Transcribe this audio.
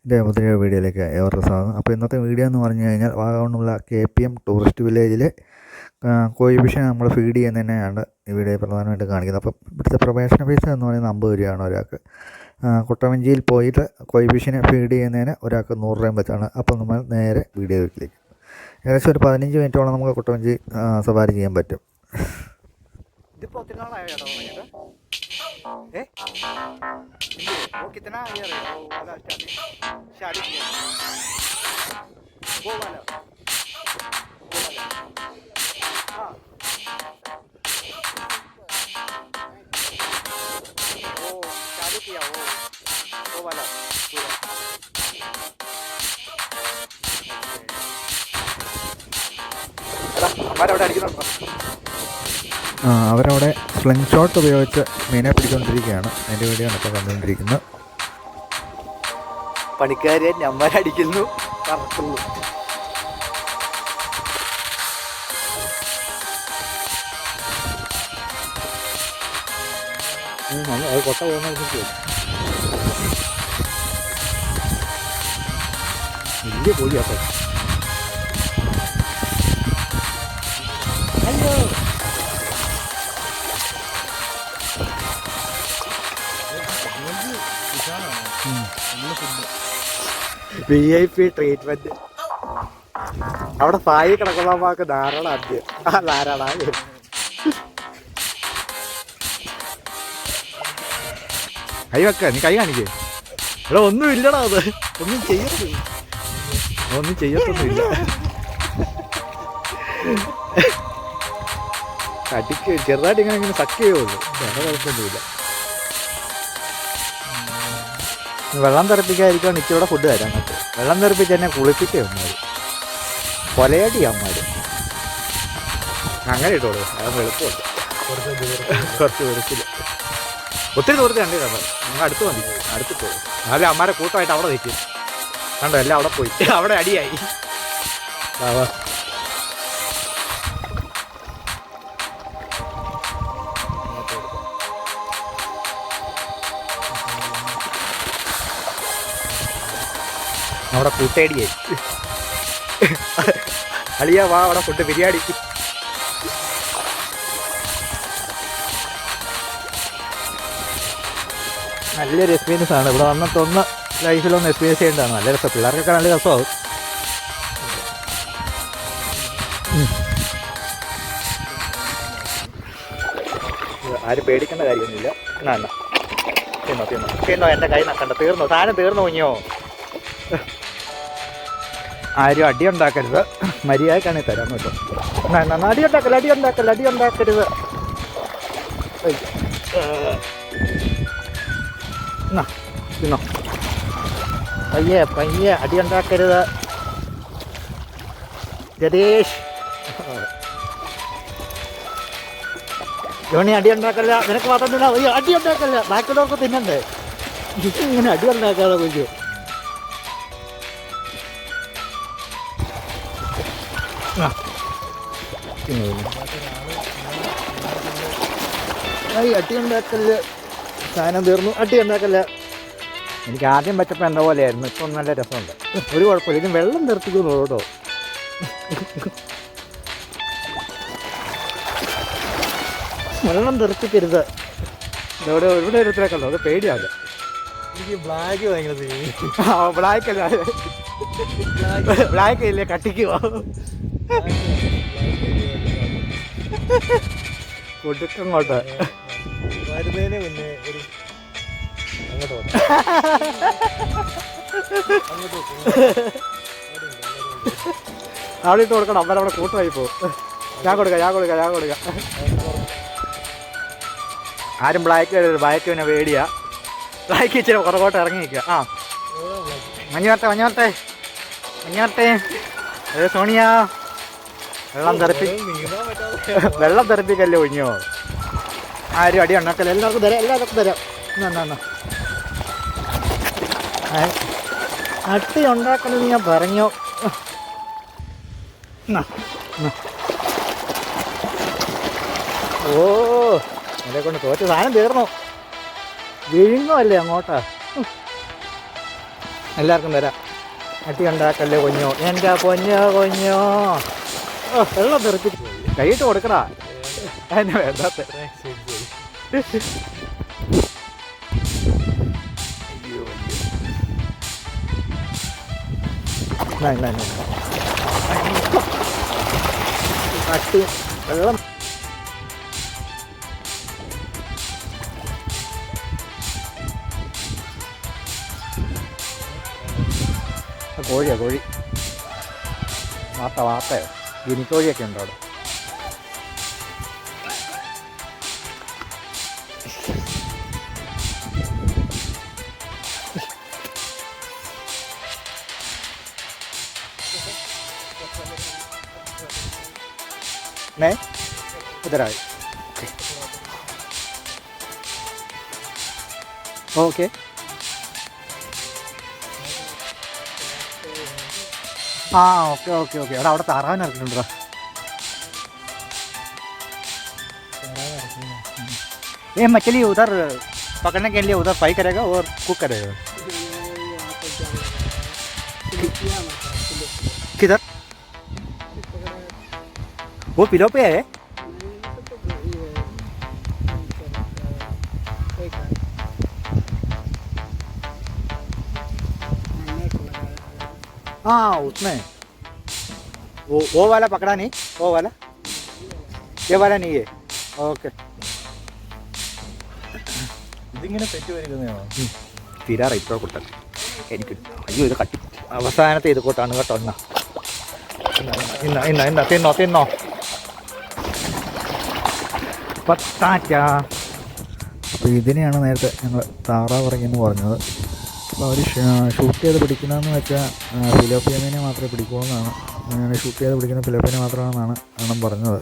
എൻ്റെ പുതിയ വീഡിയോയിലേക്ക് ഏവർക്കും സ്വാഗതം. അപ്പോൾ ഇന്നത്തെ വീഡിയോ എന്ന് പറഞ്ഞു കഴിഞ്ഞാൽ വാഗമണ്ണുള്ള KPM ടൂറിസ്റ്റ് വില്ലേജിലെ കോഴി ഫിഷിനെ നമ്മൾ ഫീഡ് ചെയ്യുന്നതിനെയാണ് ഈ വീഡിയോ പ്രധാനമായിട്ട് കാണിക്കുന്നത്. അപ്പോൾ ഇവിടുത്തെ പ്രവേശന ഫീസ് എന്ന് പറയുന്നത് 50 രൂപയാണ് ഒരാൾക്ക്. കുട്ടവഞ്ചിയിൽ പോയിട്ട് കോഴി ഫിഷിനെ ഫീഡ് ചെയ്യുന്നതിന് ഒരാൾക്ക് 100 രൂപയും വെച്ചാണ്. അപ്പോൾ നമ്മൾ നേരെ വീഡിയോയിലേക്ക് ഏകദേശം ഒരു 15 മിനിറ്റോളം നമുക്ക് കുട്ടവഞ്ചി സവാരി ചെയ്യാൻ പറ്റും. ഇതിപ്പോൾ ഒത്തിരി നാളായോ ചേട്ടാ തുടങ്ങിയിട്ട്? वो कितना ईयर है वो वाला शादी किया वो वाला हाँ वो शादी किया वो वाला पूरा हमारे അവിടെ അടിക്കുന്നുണ്ടോ? അവരവിടെ സ്ലിംഗ് ഷോട്ട് ഉപയോഗിച്ച് മീനെ പിടിച്ചുകൊണ്ടിരിക്കുകയാണ്. അതിൻ്റെ വീഡിയോ ആണ് ഇപ്പോൾ കണ്ടുകൊണ്ടിരിക്കുന്നത്. പണിക്കാരെ ഞമ്മരടിക്കുന്നു കറക്കുന്നു. അത് കൊട്ട പോകുന്ന വലിയ കോഴിയാട്ടോ. ഹലോ VIP ട്രീറ്റ്മെന്റ് അവിടെ സായി കിടക്കുന്നമാക്ക് ധാരാളം ആദ്യം ധാരാളം കൈ വെക്ക, നീ കൈ കാണിക്കേ. ഇവിടെ ഒന്നും ഇല്ലടാ, അത് ഒന്നും ചെയ്യരുത്, ഒന്നും ചെയ്യത്തൊന്നുമില്ല. അടിക്ക് ചെറുതായിട്ട് ഇങ്ങനെ സക്ക് ചെയ്യുള്ളൂ, വേറെ കുഴപ്പമൊന്നുമില്ല. വെള്ളം തെറിപ്പിക്കാതിരിക്കാൻ എനിക്കിവിടെ ഫുഡ് തരാൻ പറ്റും. വെള്ളം തെറിപ്പിച്ച് എന്നെ കുളിപ്പിക്കുക അമ്മമാർ, കൊലയടി അമ്മമാർ. അങ്ങനെ ഇട്ടോളൂ, അത് എളുപ്പമുണ്ട്. കുറച്ച് ദൂരത്തിൽ ഒത്തിരി ദൂരത്തിൽ കണ്ടു കേട്ടോ. നിങ്ങൾ അടുത്ത് മതി, അടുത്ത് പോകും. എന്നാലും അമ്മമാരെ കൂട്ടമായിട്ട് അവിടെ നിൽക്കും. കണ്ടോ, എല്ലാം അവിടെ പോയി, അവിടെ അടിയായി. അവിടെ കൂട്ടേടിയായി. അളിയാ വാ, അവിടെ ഫുഡ് ബിരിയാണി. നല്ലൊരു എക്സ്പീരിയൻസ് ആണ്. ഇവിടെ വന്നിട്ടൊന്ന് ലൈഫിലൊന്ന് എക്സ്പീരിയൻസ് ചെയ്യേണ്ടതാണ്. നല്ല രസം, പിള്ളേർക്കൊക്കെ നല്ല രസമാവും. ആരും പേടിക്കേണ്ട കാര്യമൊന്നുമില്ല. എന്നാ തിന്നോ തിന്നോ തിന്നോ, എൻ്റെ കൈ നക്കണ്ട. തീർന്നു, സാധനം തീർന്നു കുഞ്ഞോ. ആരും അടി ഉണ്ടാക്കരുത്, മര്യാദക്കാണെങ്കിൽ തരാം കേട്ടോ. അടി ഉണ്ടാക്കല്ല, അടി ഉണ്ടാക്കല്ല, അടി ഉണ്ടാക്കരുത്. എന്നാ തിന്നോ, പയ്യെ പയ്യെ, അടി ഉണ്ടാക്കരുത് ജതീഷ്. ജോണി അടി ഉണ്ടാക്കല്ല, നിനക്ക് മാത്രം തിന്നാ. അയ്യോ അടി ഉണ്ടാക്കല്ല, ബാക്കിയുള്ളവർക്ക് തിന്നണ്ടേ. ഇങ്ങനെ അടി ഉണ്ടാക്കാതെ കുഞ്ഞു. അടി ഉണ്ടാക്കല്, സാധനം തീർന്നു, അടി ഉണ്ടാക്കല്ല. എനിക്ക് ആദ്യം പറ്റപ്പോൾ എന്താ പോലെയായിരുന്നു, ഇപ്പം നല്ല രസമുണ്ട്, ഒരു കുഴപ്പമില്ല. ഇത് വെള്ളം നിർത്തിക്കുന്നു കേട്ടോ. വെള്ളം തെറിപ്പിക്കരുത്. ഇവിടെ ഇവിടെ ഒരുത്തിലേക്കല്ലോ, അത് പേടിയാവില്ല. എനിക്ക് ബ്ലാക്ക് ഭയങ്കര ബ്ലാക്ക് അല്ല, ബ്ലാക്ക് ഇല്ലേ, കട്ടിക്കുവോ കൊടുക്കങ്ങോട്ട് വരുന്നതിന് മുന്നേ ഒരു അവിടെ ഇട്ട് കൊടുക്കണം. അവരവിടെ കൂട്ടമായി പോകും. ഞാൻ കൊടുക്കാം. ആരും ബ്ലാക്ക് വരരുത്, ബ്ലാക്ക് പിന്നെ പേടിയാ. ബ്ലാക്ക് ഇച്ചിരി പുറകോട്ട് ഇറങ്ങി നിൽക്കുക. ആ മഞ്ഞ വരട്ടെ. സോണിയ വെള്ളം തെറിപ്പിക്കല്ലേ കുഞ്ഞോ. ആരും അടി ഉണ്ടാക്കല്ല, എല്ലാവർക്കും തരാം. എന്നാ അട്ടി ഉണ്ടാക്കണമെന്ന് ഞാൻ പറഞ്ഞോ. ഓ എന്നെ കൊണ്ട് തോറ്റ സാധനം തീർന്നു. വിഴുങ്ങുമല്ലേ അങ്ങോട്ടാ. എല്ലാവർക്കും തരാം. അട്ടി ഉണ്ടാക്കല്ലേ കുഞ്ഞോ, എൻ്റെ പൊന്നോ കുഞ്ഞോ. ഓ വെള്ളം തെറിപ്പിച്ചു കൈയിട്ട് കൊടുക്കടാ, എന്നെ വേണ്ടാത്ത. അട്ടി വെള്ളം കോഴിയാ, കോഴി വാർത്തയോ ഗിനിക്കോഴിയൊക്കെ ഉണ്ടോ അവിടെ? नहीं इधर आए. ओके हाँ ओके ओके ओके എടാ അവിടെ താറാവിനെ ഇറക്കിയിട്ടുണ്ടോ? ये मछली उधर पकड़ने के लिए उधर फ्राई करेगा और कुक करेगा. किधर वो पिलो पे है? हाँ उसमें वो वाला पकड़ा नहीं, वो वाला, ये वाला नहीं है. ओके ഇതിങ്ങനെ തെറ്റ് വരുന്നതാണോ? തീരാറ് ഇപ്പോൾ കൊടുത്താൽ എനിക്ക്. അയ്യോ ഇത് കട്ടി അവസാനത്തെ ഇത് കൂട്ടാണ് കേട്ടോ. ഇന്ന തിന്നോ പത്താറ്റ. അപ്പോൾ ഇതിനെയാണ് നേരത്തെ ഞങ്ങൾ താറാവ് ഇറങ്ങിയെന്ന് പറഞ്ഞത്. അപ്പോൾ അവർ ഷൂട്ട് ചെയ്ത് പിടിക്കുന്നതെന്ന് വെച്ചാൽ ഫിലോപ്പിയമീനെ മാത്രമേ പിടിക്കൂ എന്നാണ്. ഷൂട്ട് ചെയ്ത് പിടിക്കുന്ന ഫിലോപ്പിയനെ മാത്രമാണെന്നാണ് അണ്ണൻ പറഞ്ഞത്.